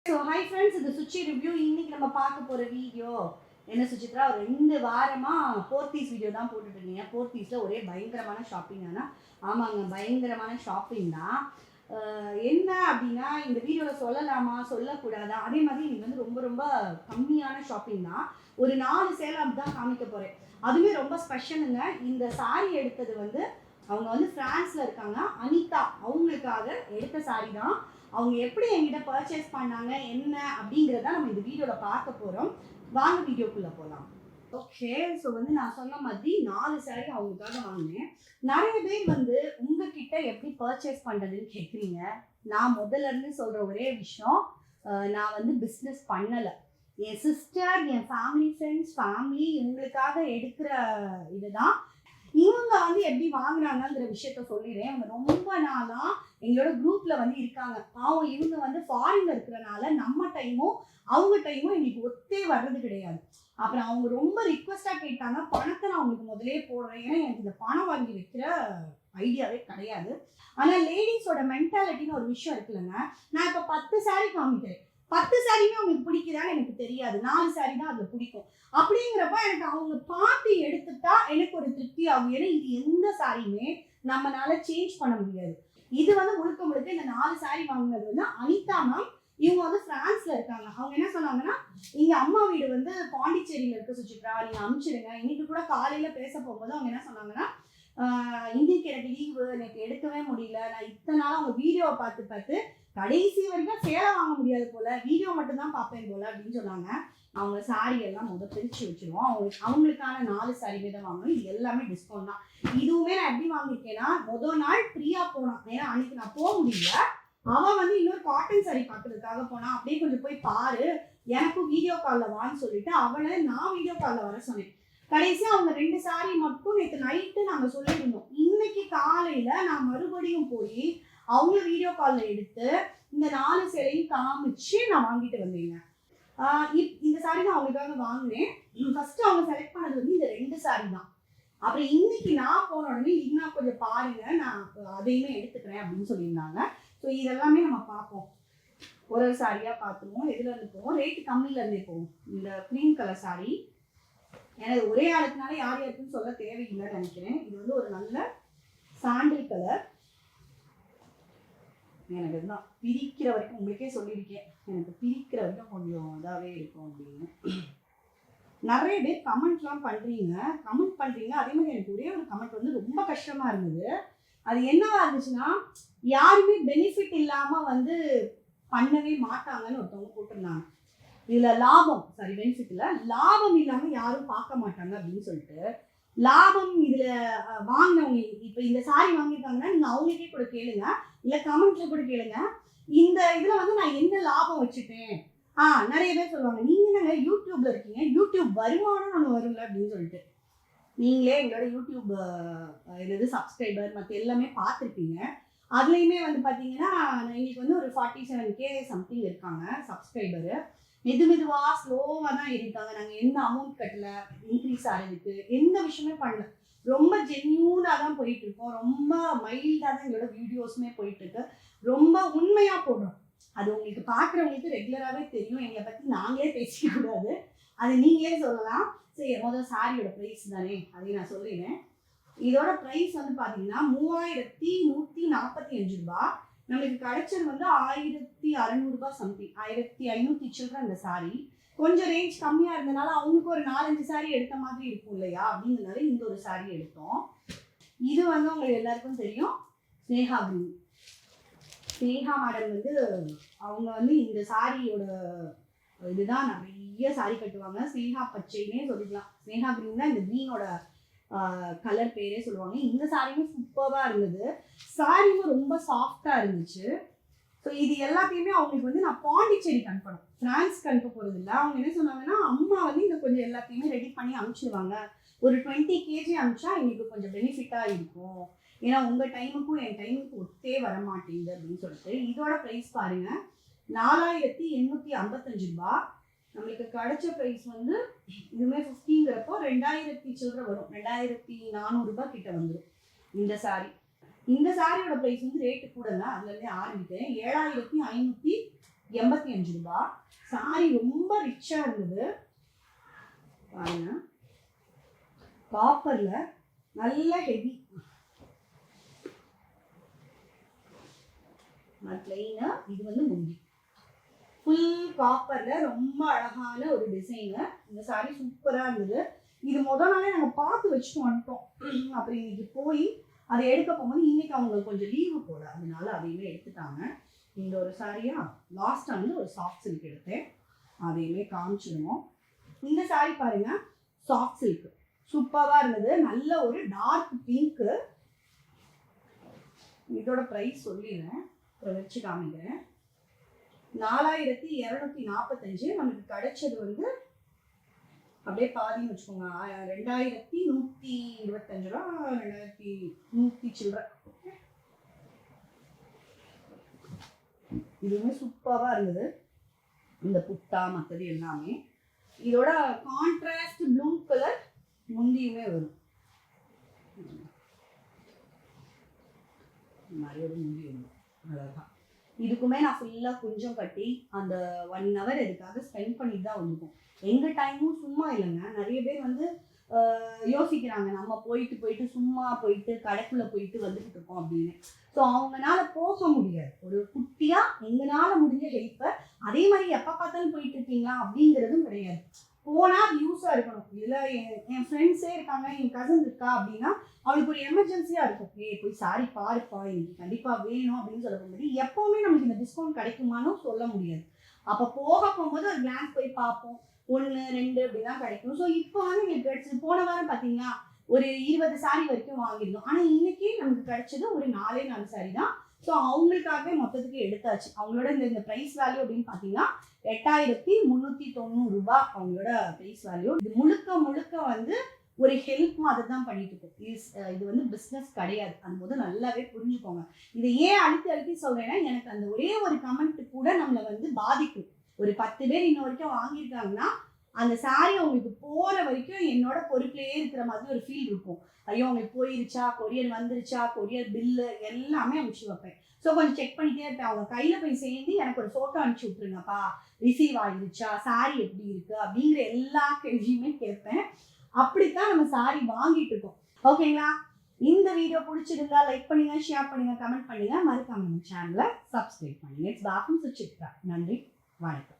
So hi friends, இது Suchi review. இன்னைக்கு நம்ம பார்க்க போகிற வீடியோ என்ன சுச்சித்ரா, ஒரு 2 வாரமாக போர்த்தீஸ் வீடியோ தான் போட்டுட்டு இருக்கீங்க. போர்த்தீஸில் ஒரே பயங்கரமான ஷாப்பிங். ஆனால் ஆமாங்க, பயங்கரமான ஷாப்பிங் தான். என்ன அப்படின்னா, இந்த வீடியோவில் சொல்லலாமா சொல்லக்கூடாதா, அதே மாதிரி இது வந்து ரொம்ப ரொம்ப கம்மியான ஷாப்பிங் தான். ஒரு 4 சேலை தான் காமிக்க போகிறேன். அதுவுமே ரொம்ப ஸ்பெஷலுங்க. இந்த சாரீ எடுத்தது வந்து அவங்க வந்து ஃப்ரான்ஸில் இருக்காங்க, அனிதா. அவங்களுக்காக எடுத்த சாரீ தான். அவங்க எப்படி என்கிட்ட பர்ச்சேஸ் பண்ணாங்க என்ன அப்படிங்கிறத நம்ம இந்த வீடியோவில் பார்க்க போகிறோம். வாங்க வீடியோக்குள்ளே போகலாம். ஓகே, ஸோ வந்து நான் சொன்ன மாதிரி 4 சாரீ அவங்களுக்காக வாங்கினேன். நிறைய பேர் வந்து உங்ககிட்ட எப்படி பர்ச்சேஸ் பண்ணுறதுன்னு கேட்குறீங்க. நான் முதல்ல இருந்து சொல்கிற ஒரே விஷயம், நான் வந்து பிஸ்னஸ் பண்ணலை. என் சிஸ்டர், என் ஃபேமிலி இவங்களுக்காக எடுக்கிற இதுதான். இவங்க வந்து எப்படி வாங்குறாங்கங்கிற விஷயத்த சொல்லிடுறேன். அவங்க ரொம்ப நாளா எங்களோட குரூப்ல வந்து இருக்காங்க. பாவம், இவங்க வந்து ஃபாரின்ல இருக்கிறனால நம்ம டைமும் அவங்க டைமும் எங்களுக்கு ஒத்தே வர்றது கிடையாது. அப்புறம் அவங்க ரொம்ப ரிக்வெஸ்டா கேட்டாங்க, பணத்தை நான் அவங்களுக்கு முதலே போடுறேன். ஏன்னா எனக்கு இந்த பணம் வாங்கி வைக்கிற ஐடியாவே கிடையாது. ஆனா லேடிஸோட மென்டாலிட்டின்னு ஒரு விஷயம் இருக்குல்லங்க. நான் இப்ப 10 சாரீ காமிக்கிறேன், 10 சாரியுமே அவங்களுக்கு பிடிக்குதான்னு எனக்கு தெரியாது. 4 சாரீ தான் அதுல பிடிக்கும். அப்படிங்கிறப்ப எனக்கு அவங்க பார்த்து எடுத்துட்டா எனக்கு ஒரு திருப்தி ஆகும். ஏன்னா இது எந்த சாரியுமே நம்மளால சேஞ்ச் பண்ண முடியாது. இது வந்து முழுக்க இந்த 4 சாரீ வாங்கினது வந்து அனிதா மேம். இவங்க வந்து பிரான்ஸ்ல இருக்காங்க. அவங்க என்ன சொன்னாங்கன்னா, இங்க அம்மா வீடு வந்து பாண்டிச்சேரியில இருக்கு சுச்சித்ரா, நீங்க அனுப்பிச்சிடுங்க. இன்னைக்கு கூட காலையில பேச போகும்போது அவங்க என்ன சொன்னாங்கன்னா, இன்னைக்கு எனக்கு லீவு, எனக்கு எடுக்கவே முடியல. நான் இத்தனை நாள் அவங்க வீடியோவை பார்த்து கடைசி வரைக்கும் சேலை வாங்க முடியாது போல, வீடியோ மட்டும் தான் பார்ப்பேன் போல அப்படின்னு சொன்னாங்க. அவங்க சாரீ எல்லாம் பிரிச்சு வச்சிருவோம். அவங்களுக்கான 4 சாரீ தான் வாங்கணும். இது எல்லாமே டிஸ்கவுண்ட் தான். இதுவுமே நான் எப்படி வாங்கியிருக்கேன்னா, முதல் நாள் பிரியா போனான். ஏன்னா அன்னைக்கு நான் போக முடியல. அவன் வந்து இன்னொரு காட்டன் சாரீ பார்க்கறதுக்காக போனான். அப்படியே கொஞ்சம் போய் பாரு, எனக்கும் வீடியோ காலில் வான்னு சொல்லிட்டு அவளை நான் வீடியோ காலில் வர சொன்னேன். கடைசியாக அவங்க 2 சாரீ மட்டும் நேற்று நைட்டு நாங்கள் சொல்லியிருந்தோம். இன்னைக்கு காலையில் நான் மறுபடியும் போய் அவங்க வீடியோ காலில் எடுத்து இந்த 4 சேலையும் காமிச்சு நான் வாங்கிட்டு வந்தேங்க. இந்த சாரீ தான் அவங்களுக்காக வாங்கினேன். ஃபர்ஸ்ட் அவங்க செலக்ட் பண்ணது வந்து இந்த 2 சாரீ தான். அப்புறம் இன்னைக்கு நான் போன உடனே இன்னும் கொஞ்சம் பாருங்க, நான் அதையுமே எடுத்துக்கிறேன் அப்படின்னு சொல்லியிருந்தாங்க. ஸோ இதெல்லாமே நம்ம பார்ப்போம். ஒரு சாரியா பார்த்துருவோம். எதுல இருந்து போவோம், ரேட்டு கம்மியில இருந்தே போவோம். இந்த க்ரீன் கலர் சாரீ, ஏன்னா ஒரே ஆளுக்குனால யார் யாருக்குன்னு சொல்ல தேவையில்லைன்னு நினைக்கிறேன். இது வந்து ஒரு நல்ல சாண்டில் கலர். எனக்கு இதுதான் பிரிக்கிற வரைக்கும் உங்களுக்கே சொல்லியிருக்கேன், எனக்கு பிரிக்கிற வரைக்கும் கொஞ்சம் இதாகவே இருக்கும் அப்படின்னு. நிறைய பேர் கமெண்ட் பண்ணுறீங்க. அதே மாதிரி எனக்கு ஒரே ஒரு கமெண்ட் வந்து ரொம்ப கஷ்டமாக இருந்தது. அது என்னவா இருந்துச்சுன்னா, யாருமே பெனிஃபிட் இல்லாமல் வந்து பண்ணவே மாட்டாங்கன்னு ஒருத்தவங்க போட்டிருந்தாங்க. இதில் பெனிஃபிட் இல்லை, லாபம் இல்லாமல் யாரும் பார்க்க மாட்டாங்க அப்படின்னு சொல்லிட்டு. லாபம் இதில் வாங்கினவங்க, இப்போ இந்த சாரீ வாங்கியிருக்காங்கன்னா நீங்கள் அவங்களுக்கே கூட கேளுங்க, இல்லை கமெண்ட்ல கூட கேளுங்க. இந்த இதில் வந்து நான் என்ன லாபம் வச்சுட்டேன். நிறைய பேர் சொல்லுவாங்க, நீங்கள் என்னங்க யூடியூப்ல இருக்கீங்க, யூடியூப் வருமானம் ஒன்று வரும்ல அப்படின்னு சொல்லிட்டு. நீங்களே எங்களோட யூடியூப் இது சப்ஸ்கிரைபர் மற்ற எல்லாமே பார்த்துருப்பீங்க. அதுலேயுமே வந்து பார்த்தீங்கன்னா, எங்களுக்கு வந்து ஒரு 47K சம்திங் இருக்காங்க சப்ஸ்கிரைபரு. மெதுவாக ஸ்லோவாக தான் இருக்காங்க. நாங்கள் எந்த அமௌண்ட் கட்டலை, இன்க்ரீஸ் ஆகிறதுக்கு எந்த விஷயமே பண்ணல. ரொம்ப ஜென்யூனாக தான் போயிட்டுருக்கோம். ரொம்ப மைல்டாக தான் எங்களோட வீடியோஸுமே போயிட்டுருக்கு. ரொம்ப உண்மையாக போடுறோம். அது உங்களுக்கு பார்க்குறவங்களுக்கு ரெகுலராகவே தெரியும். எங்களை பற்றி நாங்களே பேசிக்கூடாது, அது நீங்களே சொல்லலாம். சரி, முதல் சாரியோட ப்ரைஸ் தானே, அதையும் நான் சொல்லிடுறேன். இதோட ப்ரைஸ் வந்து பார்த்தீங்கன்னா 3145 ரூபா. நம்மளுக்கு கிடைச்சது வந்து 1600 ரூபா சம்திங், 1500 சில்லற அந்த சாரீ. கொஞ்சம் ரேஞ்ச் கம்மியாக இருந்தனால அவங்களுக்கு ஒரு 4-5 சாரீ எடுத்த மாதிரி இருக்கும் இல்லையா, அப்படிங்கிறனால இந்த ஒரு சாரீ எடுத்தோம். இது வந்து உங்களுக்கு எல்லாருக்கும் தெரியும், ஸ்னேகா கிரீன். ஸ்னேகா மேடம் வந்து அவங்க வந்து இந்த சாரியோட இதுதான் நிறைய சாரீ கட்டுவாங்க. ஸ்னேகா பச்சைன்னே சொல்லிக்கலாம். ஸ்னேகா கிரீன் தான் இந்த கிரீனோட கலர் பேரே சொல்லுவாங்க. இந்த சாரியுமே சூப்பராக இருந்தது. சாரியும் ரொம்ப சாஃப்டாக இருந்துச்சு. ஸோ இது எல்லாத்தையுமே அவங்களுக்கு வந்து நான் பாண்டிச்சேரிக்கு அனுப்பணும், ஃப்ரான்ஸ்க்கு அனுப்ப போகிறது இல்லை. அவங்க என்ன சொன்னாங்கன்னா, அம்மா வந்து இந்த கொஞ்சம் எல்லாத்தையுமே ரெடி பண்ணி அனுப்பிச்சிடுவாங்க, ஒரு 20 kg அனுப்பிச்சா எங்களுக்கு கொஞ்சம் பெனிஃபிட்டாக இருக்கும், ஏன்னா உங்கள் டைமுக்கும் என் டைமுக்கும் ஒத்தே வரமாட்டேங்குது அப்படின்னு சொல்லிட்டு. இதோட ப்ரைஸ் பாருங்கள், 4855 ரூபா. நம்மளுக்கு கிடைச்ச ப்ரைஸ் வந்து இதுவுமே 50ங்கிறப்போ 2000 சில்லற வரும், 2400 ரூபாய் கிட்ட வந்துடும் இந்த சாரீ. இந்த சாரியோட ப்ரைஸ் வந்து ரேட்டு கூடங்க, அதுலேருந்தே ஆரம்பிக்கிறேன். 7500 85 ரூபா. சாரி ரொம்ப ரிச்சா இருந்தது பாருங்க, காப்பர்ல நல்ல ஹெவி பிளெயினா. இது வந்து முந்தி ஃபுல் காப்பர்ல ரொம்ப அழகான ஒரு டிசைனு. இந்த சாரி சூப்பரா இருந்தது. இது முதல் நாளே நாங்கள் பார்த்து வச்சுட்டு வந்துட்டோம். அப்புறம் இன்னைக்கு போய் அதை எடுக்க போகும்போது இன்னைக்கு அவங்க கொஞ்சம் லீவு போல, அதனால அதையுமே எடுத்துட்டாங்க. இந்த ஒரு சாரியா லாஸ்ட் வந்து ஒரு சாஃப்ட் சில்க் எடுத்தேன், அதையுமே காமிச்சிடுவோம். இந்த சாரி பாருங்க, சாஃப்ட் சில்க் சூப்பராக இருந்தது. நல்ல ஒரு டார்க் பிங்க்கு. இதோட ப்ரைஸ் சொல்லிடுறேன், வச்சு காமிக்கிறேன். 4245. நமக்கு கிடைச்சது வந்து அப்படியே பாதின்னு வச்சுக்கோங்க, 2125 ரூபா, 2100 சில்லற. இதுவுமே சூப்பராக இருந்தது, இந்த புட்டா மற்றது எல்லாமே. இதோட கான்ட்ராஸ்ட் ப்ளூ கலர் முந்தியுமே வரும், மாதிரி ஒரு முந்தி வரும் அழகா. இதுக்குமே நான் ஃபுல்லாக கொஞ்சம் கட்டி அந்த 1 hour இதுக்காக ஸ்பெண்ட் பண்ணிட்டு தான் வந்துருக்கோம். எங்கள் டைமும் சும்மா இல்லைங்க. நிறைய பேர் வந்து யோசிக்கிறாங்க, நம்ம போயிட்டு சும்மா போயிட்டு கடைக்குள்ளே போயிட்டு வந்துக்கிட்டு இருக்கோம் அப்படின்னு. ஸோ அவங்களால போக முடியாது. ஒரு குட்டியாக எங்களால் முடிஞ்ச ஹெல்ப்பை, அதே மாதிரி எப்போ பார்த்தாலும் போயிட்டு இருக்கீங்களா அப்படிங்கிறதும் கிடையாது. போனால் அது யூஸாக இருக்கணும். இதில் என் ஃப்ரெண்ட்ஸே இருக்காங்க, என் கசின் இருக்கா அப்படின்னா அவளுக்கு ஒரு எமர்ஜென்சியாக இருக்கும், போய் சாரி பாருப்பா எனக்கு கண்டிப்பாக வேணும் அப்படின்னு சொல்ல போகும்போது எப்போவுமே நமக்கு இந்த டிஸ்கவுண்ட் கிடைக்குமான்னு சொல்ல முடியாது. அப்போ போகும்போது ஒரு கிளான்ஸ் போய் பார்ப்போம், 1 2 அப்படிதான் கிடைக்கும். ஸோ இப்போ வந்து எங்களுக்கு கிடைச்சது, போன வாரம் பார்த்தீங்கன்னா ஒரு 20 சாரி வரைக்கும் வாங்கியிருந்தோம். ஆனால் இன்னைக்கு நமக்கு கிடைச்சது ஒரு 4 சாரி தான். ஸோ அவங்களுக்காகவே மொத்தத்துக்கு எடுத்தாச்சு. அவங்களோட இந்த ப்ரைஸ் வேல்யூ அப்படின்னு பார்த்தீங்கன்னா 8390 ரூபா அவங்களோட ப்ரைஸ் வேல்யூ. இது முழுக்க வந்து ஒரு ஹெல்ப் மாதிரி தான் பண்ணிட்டு இருக்கோம். இது வந்து பிஸ்னஸ் கிடையாது, அது போது நல்லாவே புரிஞ்சுக்கோங்க. இதை ஏன் அழுத்தி சொல்றேன்னா, எனக்கு அந்த ஒரே ஒரு கமெண்ட் கூட நம்மளை வந்து பாதிக்கும். ஒரு 10 பேர் இன்ன வரைக்கும் வாங்கியிருக்காங்கன்னா அந்த சாரி அவங்களுக்கு போற வரைக்கும் என்னோட பொறுப்பிலேயே இருக்கிற மாதிரி ஒரு ஃபீல் இருக்கும். ஐயோ அவங்களுக்கு போயிருச்சா, கொரியர் வந்துருச்சா, கொரியர் பில்லு எல்லாமே அனுப்பிச்சு வைப்பேன். ஸோ கொஞ்சம் செக் பண்ணிட்டே இருப்பேன். அவங்க கையில் போய் சேர்ந்து எனக்கு ஒரு ஃபோட்டோ அனுப்பிச்சு விட்ருங்கப்பா, ரிசீவ் ஆகிருச்சா, சாரி எப்படி இருக்கு அப்படிங்கிற எல்லா கேள்வியுமே கேட்பேன். அப்படித்தான் நம்ம சாரி வாங்கிட்டு இருக்கோம். ஓகேங்களா? இந்த வீடியோ பிடிச்சிருந்தா லைக் பண்ணுங்க, ஷேர் பண்ணுங்க, கமெண்ட் பண்ணுங்க, மறக்காம நம்ம சேனலை சப்ஸ்கிரைப் பண்ணுங்க. இட்ஸ் பாக்கும் சுசித்ரா. நன்றி, வணக்கம்.